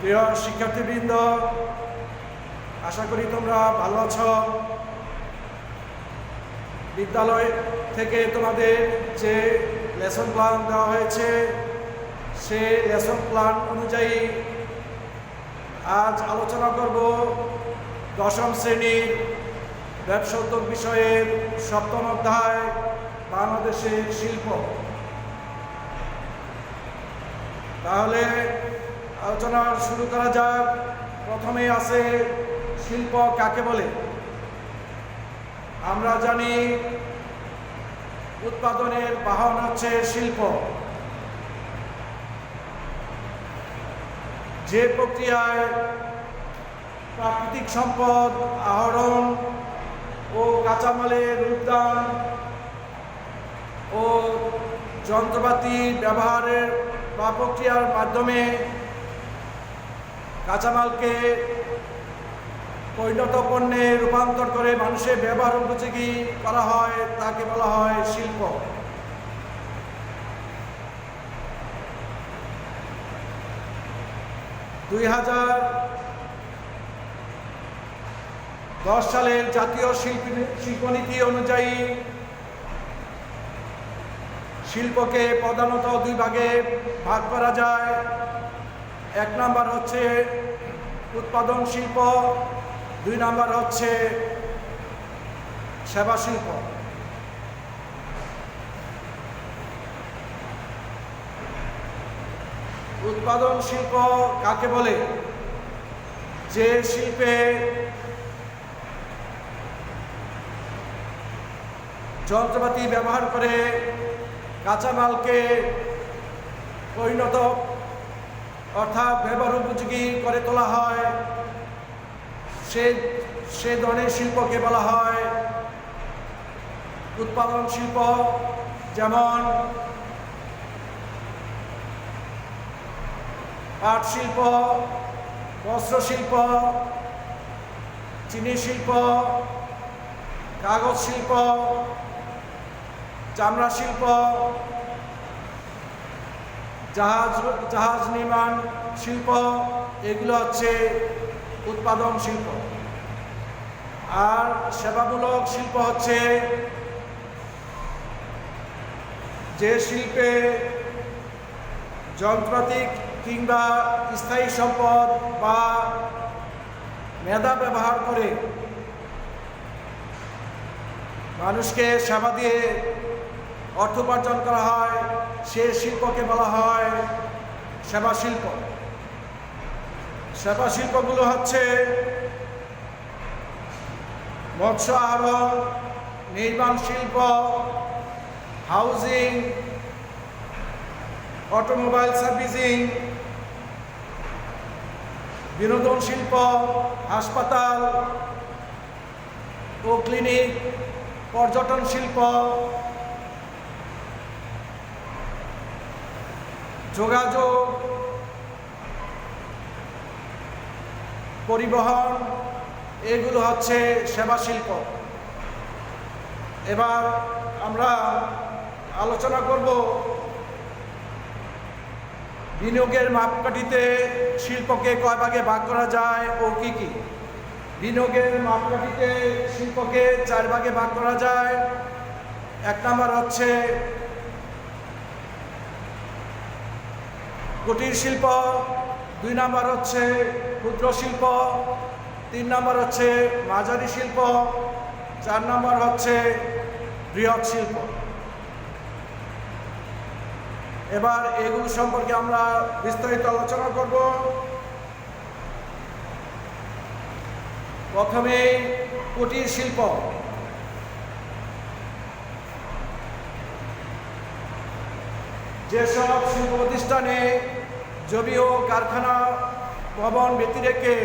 প্রিয় শিক্ষার্থীবৃন্দ, আশা করি তোমরা ভালো আছো। বিদ্যালয় থেকে তোমাদের যে লেসন প্ল্যান দেওয়া হয়েছে সে লেসন প্ল্যান অনুযায়ী আজ আলোচনা করব দশম শ্রেণীর ব্যবসা উদ্যোগ বিষয়ের সপ্তম অধ্যায় বাংলাদেশের শিল্প। তাহলে আলোচনা শুরু করা যাক। প্রথমে আছে শিল্প কাকে বলে। আমরা জানি উৎপাদনের বাহন হচ্ছে শিল্প। যে প্রক্রিয়ায় প্রাকৃতিক সম্পদ আহরণ ও কাঁচামালের রূপদান ও যন্ত্রপাতি ব্যবহারের বা প্রক্রিয়ার মাধ্যমে কাঁচামালকে পরিণত পণ্যে রূপান্তর করে মানুষের ব্যবহার উপযোগী করা হয়, তাকে বলা হয় শিল্প। (2010) সালের জাতীয় শিল্পনীতি অনুযায়ী শিল্পকে প্রধানত দুই ভাগে ভাগ করা যায়। এক নাম্বার হচ্ছে উৎপাদন শিল্প, দুই নাম্বার হচ্ছে সেবা শিল্প। উৎপাদন শিল্প কাকে বলে? যে শিল্পে যন্ত্রপাতি ব্যবহার করে কাঁচামালকে পরিণত অর্থাৎ ব্যবহার উপযোগী করে তোলা হয়, সে ধরনের শিল্পকে বলা হয় উৎপাদন শিল্প। যেমন পাট শিল্প, বস্ত্র শিল্প, চিনি শিল্প, কাগজ শিল্প, চামড়া শিল্প, জাহাজ নির্মাণ শিল্প, এগুলো হচ্ছে উৎপাদন শিল্প। আর সেবামূলক শিল্প হচ্ছে যে শিল্পে যন্ত্রপাতি কিংবা স্থায়ী সম্পদ বা মেধা ব্যবহার করে মানুষকে সেবা দিয়ে অর্থ উপার্জন করা হয়, সে শিল্পকে বলা হয় সেবা শিল্প। সেবা শিল্পগুলো হচ্ছে মৎস্য আহরণ, নির্মাণ শিল্প, হাউজিং, অটোমোবাইল সার্ভিসিং, বিনোদন শিল্প, হাসপাতাল ও ক্লিনিক, পর্যটন শিল্প, যোগাযোগ, পরিবহন, এগুলো হচ্ছে সেবা শিল্প। এবার আমরা আলোচনা করব বিনিয়োগের মাপকাঠিতে শিল্পকে কয় ভাগে ভাগ করা যায় ও কি কি। বিনিয়োগের মাপকাঠিতে শিল্পকে 4 ভাগে ভাগ করা যায়। এক নাম্বার হচ্ছে কুটির শিল্প, 2 নাম্বার হচ্ছে ক্ষুদ্র শিল্প, 3 নাম্বার হচ্ছে মাঝারি শিল্প, 4 নাম্বার হচ্ছে বৃহৎ শিল্প। এবার এগুলো সম্পর্কে আমরা বিস্তারিত আলোচনা করব। প্রথমে কুটির শিল্প। যেসব শিল্প প্রতিষ্ঠানে জমি ও কারখানা ভবন ব্যতি রেখে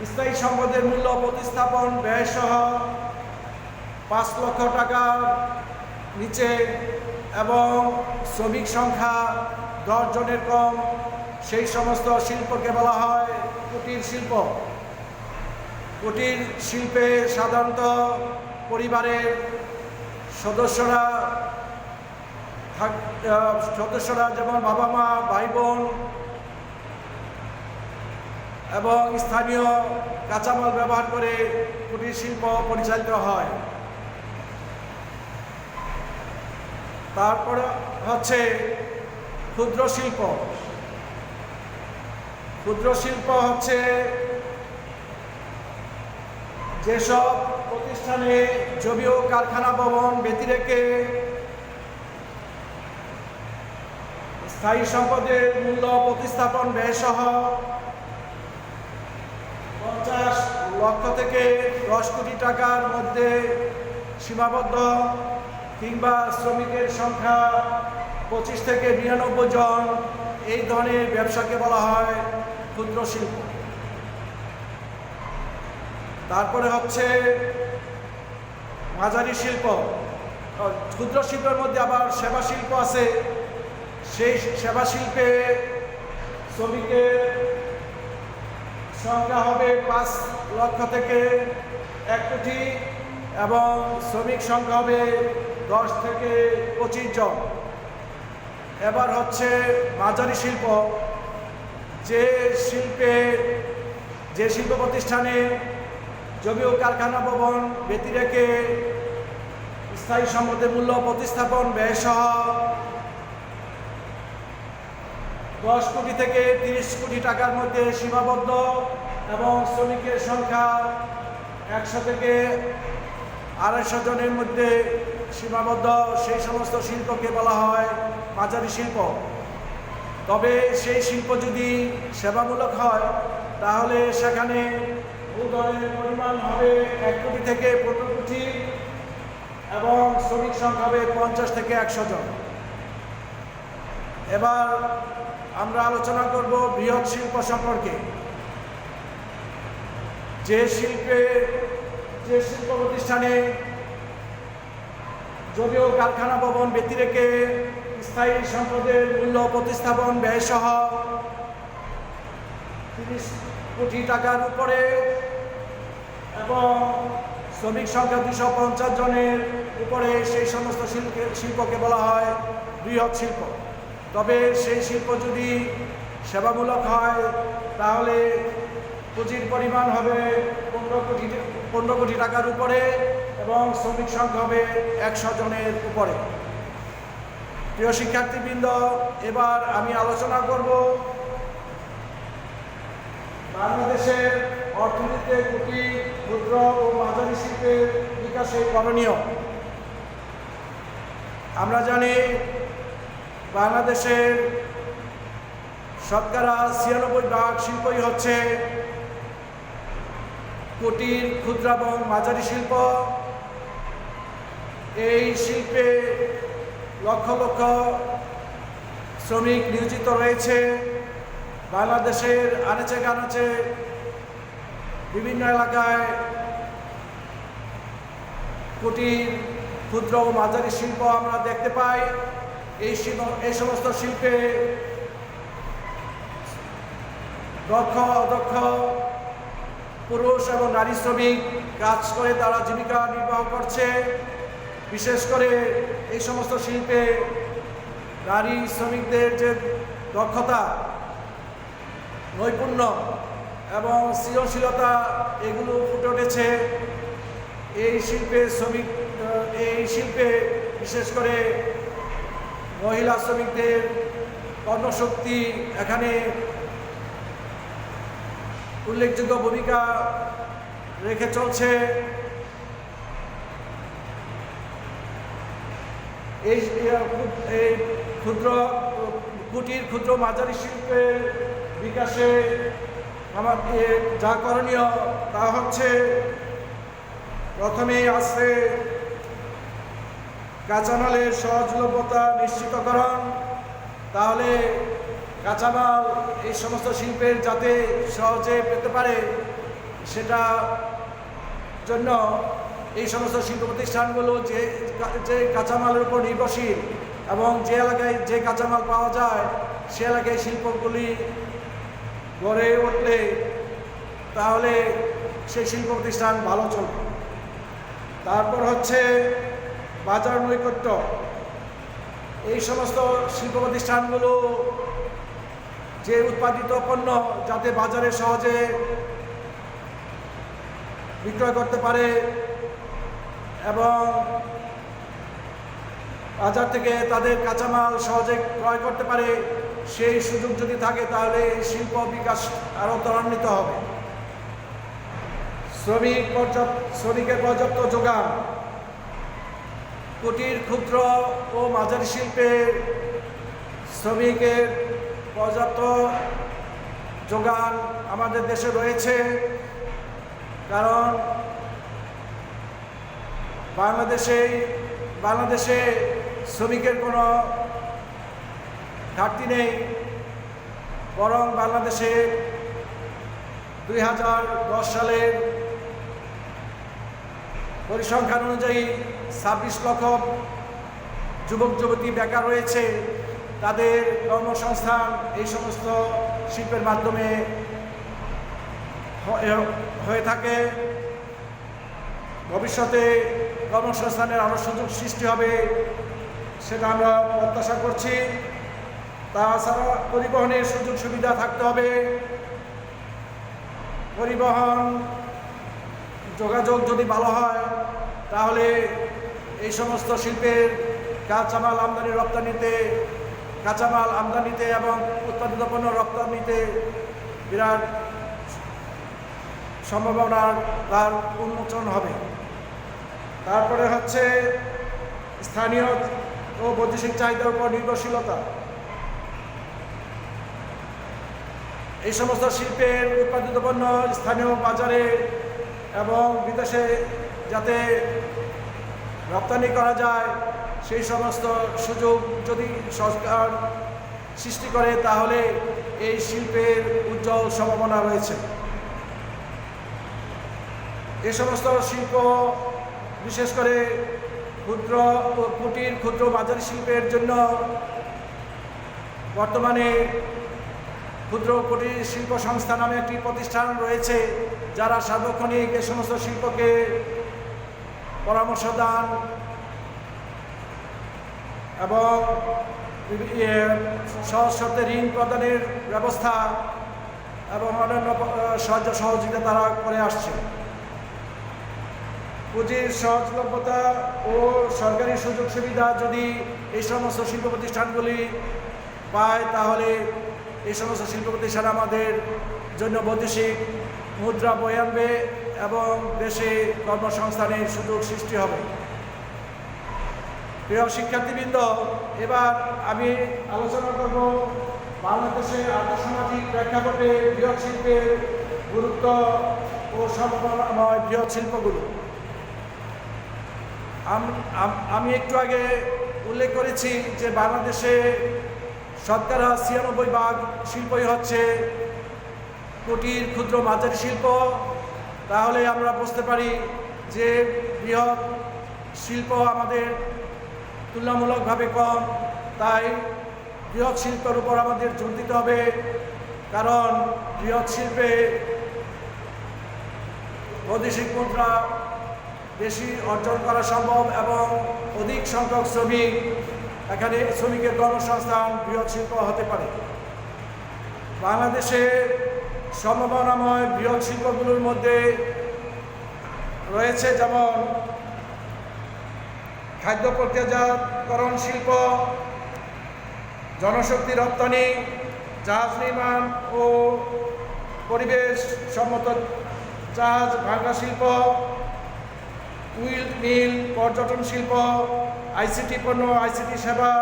স্থায়ী সম্পদের মূল্য প্রতিস্থাপন ব্যয় সহ 5 লক্ষ টাকার নিচে এবং শ্রমিক সংখ্যা 10 জনের কম, সেই সমস্ত শিল্পকে বলা হয় কুটির শিল্প। কুটির শিল্পে সাধারণত পরিবারের সদস্যরা যেমন বাবা মা, ভাই বোন এবং স্থানীয় কাঁচামাল ব্যবহার করে কুটির শিল্প পরিচালিত হয়। তারপরে হচ্ছে ক্ষুদ্র শিল্প। ক্ষুদ্র শিল্প হচ্ছে যেসব প্রতিষ্ঠানে জমি ও কারখানা ভবন ব্যতি রেখে স্থায়ী সম্পদের মূল্য প্রতিস্থাপন ব্যয়সহ 50 লক্ষ থেকে 10 কোটি টাকার মধ্যে সীমাবদ্ধ, কিংবা শ্রমিকের সংখ্যা 25 থেকে 99 জন, এই ধরনের ব্যবসাকে বলা হয় ক্ষুদ্র শিল্প। তারপরে হচ্ছে মাঝারি শিল্প। ক্ষুদ্র শিল্পের মধ্যে আবার সেবা শিল্প আছে। সেই সেবা শিল্পে শ্রমিকের সংখ্যা হবে 5 লক্ষ থেকে 1 কোটি এবং শ্রমিক সংখ্যা হবে 10 থেকে 25 জন। এবার হচ্ছে মাঝারি শিল্প। যে শিল্প প্রতিষ্ঠানে জমি ও কারখানা ভবন ব্যতি রেখে স্থায়ী সম্পদের মূল্য প্রতিস্থাপন ব্যয়সহ 10 কোটি থেকে 30 কোটি টাকার মধ্যে সীমাবদ্ধ এবং শ্রমিকের সংখ্যা 100 থেকে 250 জনের মধ্যে সীমাবদ্ধ, সেই সমস্ত শিল্পকে বলা হয় মাঝারি শিল্প। তবে সেই শিল্প যদি সেবামূলক হয় তাহলে সেখানে মূলধনের পরিমাণ হবে 1 কোটি থেকে 15 কোটি এবং শ্রমিক সংখ্যা হবে 50 থেকে 100 জন। এবার আমরা আলোচনা করব বৃহৎ শিল্প সম্পর্কে। যে শিল্প প্রতিষ্ঠানে যদিও কারখানা ভবন ব্যতি রেখে স্থায়ী সম্পদের মূল্য প্রতিস্থাপন ব্যয়সহ 30 কোটি টাকার উপরে এবং শ্রমিক সংখ্যা 250 জনের উপরে, সেই সমস্ত শিল্পকে বলা হয় বৃহৎ শিল্প। তবে সেই শিল্প যদি সেবামূলক হয় তাহলে পুঁজির পরিমাণ হবে 15 কোটি টাকার উপরে এবং শ্রমিক সংখ্যা হবে 100 জনের উপরে। প্রিয় শিক্ষার্থীবৃন্দ, এবার আমি আলোচনা করব বাংলাদেশের অর্থনীতিতে কুটির, ক্ষুদ্র ও মাঝারি শিল্পের বিকাশে করণীয়। আমরা জানি বাংলাদেশের শতকরা 96% শিল্পই হচ্ছে কুটির, ক্ষুদ্র এবং মাঝারি শিল্প। এই শিল্পে লক্ষ লক্ষ শ্রমিক নিয়োজিত রয়েছে। বাংলাদেশের আনাচে কানাচে বিভিন্ন এলাকায় কুটির, ক্ষুদ্র ও মাঝারি শিল্প আমরা দেখতে পাই। এই সমস্ত শিল্পে দক্ষ অদক্ষ পুরুষ এবং নারী শ্রমিক কাজ করে তারা জীবিকা নির্বাহ করছে। বিশেষ করে এই সমস্ত শিল্পে নারী শ্রমিকদের যে দক্ষতা, নৈপুণ্য এবং সৃজনশীলতা, এগুলো ফুটে উঠেছে। এই শিল্পে বিশেষ করে মহিলা শ্রমিকদের কর্মশক্তি এখানে উল্লেখযোগ্য ভূমিকা রেখে চলছে। এই কুটির, ক্ষুদ্র মাঝারি শিল্পের বিকাশে আমাদের যা করণীয় তা হচ্ছে, প্রথমেই আছে কাঁচামালের সহজলভ্যতা নিশ্চিতকরণ। তাহলে কাঁচামাল এই সমস্ত শিল্পের যাতে সহজে পেতে পারে, সেটা জন্য এই সমস্ত শিল্প প্রতিষ্ঠানগুলো যে কাঁচামালের উপর নির্ভরশীল এবং যে এলাকায় যে কাঁচামাল পাওয়া যায় সে এলাকায় শিল্পগুলি গড়ে উঠলে তাহলে সেই শিল্প প্রতিষ্ঠান ভালো চলবে। তারপর হচ্ছে বাজার নৈকট্য। এই সমস্ত শিল্প প্রতিষ্ঠানগুলো যে উৎপাদিত পণ্য যাতে বাজারে সহজে বিক্রয় করতে পারে এবং বাজার থেকে তাদের কাঁচামাল সহজে ক্রয় করতে পারে, সেই সুযোগ যদি থাকে তাহলে শিল্প বিকাশ আরও ত্বরান্বিত হবে। শ্রমিকের পর্যাপ্ত যোগান, কুটির, ক্ষুদ্র ও মাঝারি শিল্পের শ্রমিকের পর্যাপ্ত যোগান আমাদের দেশে রয়েছে, কারণ বাংলাদেশে শ্রমিকের কোনো ঘাটতি নেই, বরং বাংলাদেশে 2010 সালের পরিসংখ্যান অনুযায়ী 26 লক্ষ যুবক যুবতী বেকার রয়েছে। তাদের কর্মসংস্থান এই সমস্ত শিল্পের মাধ্যমে হয়ে থাকে। ভবিষ্যতে কর্মসংস্থানের আরও সুযোগ সৃষ্টি হবে, সেটা আমরা প্রত্যাশা করছি। তাছাড়া পরিবহনের সুযোগ সুবিধা থাকতে হবে। পরিবহন যোগাযোগ যদি ভালো হয় তাহলে এই সমস্ত শিল্পের কাঁচামাল আমদানিতে এবং উৎপাদিত পণ্য রপ্তানিতে বিরাট সম্ভাবনার তার উন্মোচন হবে। তারপরে হচ্ছে স্থানীয় ও বৈদেশিক চাহিদার উপর নির্ভরশীলতা। এই সমস্ত শিল্পের উৎপাদিত পণ্য স্থানীয় বাজারে এবং বিদেশে যাতে রপ্তানি করা যায়, সেই সমস্ত সুযোগ যদি সরকার সৃষ্টি করে তাহলে এই শিল্পের উজ্জ্বল সম্ভাবনা রয়েছে। এই সমস্ত শিল্প বিশেষ করে কুটির, ক্ষুদ্র, মাঝারি শিল্পের জন্য বর্তমানে ক্ষুদ্র কুটির শিল্প সংস্থা নামে একটি প্রতিষ্ঠান রয়েছে, যারা সার্বক্ষণিক এই সমস্ত শিল্পকে পরামর্শ দান এবং সহজ শর্তে ঋণ প্রদানের ব্যবস্থা এবং অন্যান্য সাহায্য সহযোগিতা তারা করে আসছে। পুঁজির সহজলভ্যতা ও সরকারি সুযোগ সুবিধা যদি এই সমস্ত শিল্প প্রতিষ্ঠানগুলি পায় তাহলে এই সমস্ত শিল্প প্রতিষ্ঠান আমাদের জন্য বৈদেশিক মুদ্রা বয়ে আনবে এবং দেশে কর্মসংস্থানের সুযোগ সৃষ্টি হবে। প্রিয় শিক্ষার্থীবৃন্দ, এবার আমি আলোচনা করব বাংলাদেশের আর্থসামাজিক প্রেক্ষাপটে বৃহৎ শিল্পের গুরুত্ব ও সম্ভাবনাময় বৃহৎ শিল্পগুলো। আমি একটু আগে উল্লেখ করেছি যে বাংলাদেশে শতকরা 96% শিল্পই হচ্ছে কুটির, ক্ষুদ্র, মাঝারি শিল্প। তাহলে আমরা বুঝতে পারি যে বৃহৎ শিল্প আমাদের তুলনামূলকভাবে কম, তাই বৃহৎ শিল্পের উপর আমাদের জোর দিতে হবে, কারণ বৃহৎ শিল্পে বৈদেশিক মুদ্রা বেশি অর্জন করা সম্ভব এবং অধিক সংখ্যক এখানে শ্রমিকের কর্মসংস্থান বৃহৎ শিল্প হতে পারে। বাংলাদেশে সম্ভাবনাময় বৃহৎ শিল্পগুলোর মধ্যে রয়েছে যেমন খাদ্য প্রক্রিয়াজাতকরণ শিল্প, জনশক্তি রপ্তানি, জাহাজ নির্মাণ ও পরিবেশ সম্মত জাহাজ ভাঙা শিল্প, উইল মিল, পর্যটন শিল্প, আইসিটি পণ্য, আইসিটি সেবা,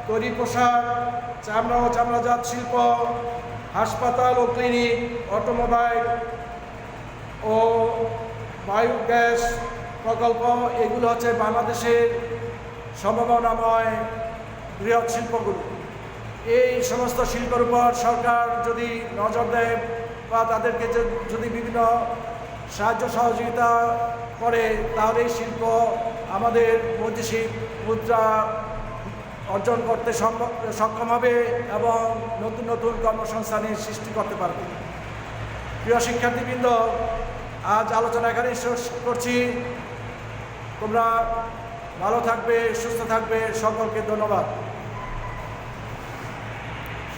তৈরি পোশাক, চামড়া ও চামড়াজাত শিল্প, হাসপাতাল ও ক্লিনিক, অটোমোবাইল ও বায়োগ্যাস প্রকল্প, এগুলো হচ্ছে বাংলাদেশের সম্ভাবনাময় বৃহৎ শিল্পগুলো। এই সমস্ত শিল্পের উপর সরকার যদি নজর দেয় বা তাদেরকে যদি বিভিন্ন সাহায্য সহযোগিতা করে তাহলে এই শিল্প আমাদের বৈদেশিক মুদ্রা অর্জন করতে সক্ষম হবে এবং নতুন নতুন কর্মসংস্থানের সৃষ্টি করতে পারবে। প্রিয় শিক্ষার্থীবৃন্দ, আজ আলোচনা এখানেই শেষ করছি। তোমরা ভালো থাকবে, সুস্থ থাকবে। সকলকে ধন্যবাদ।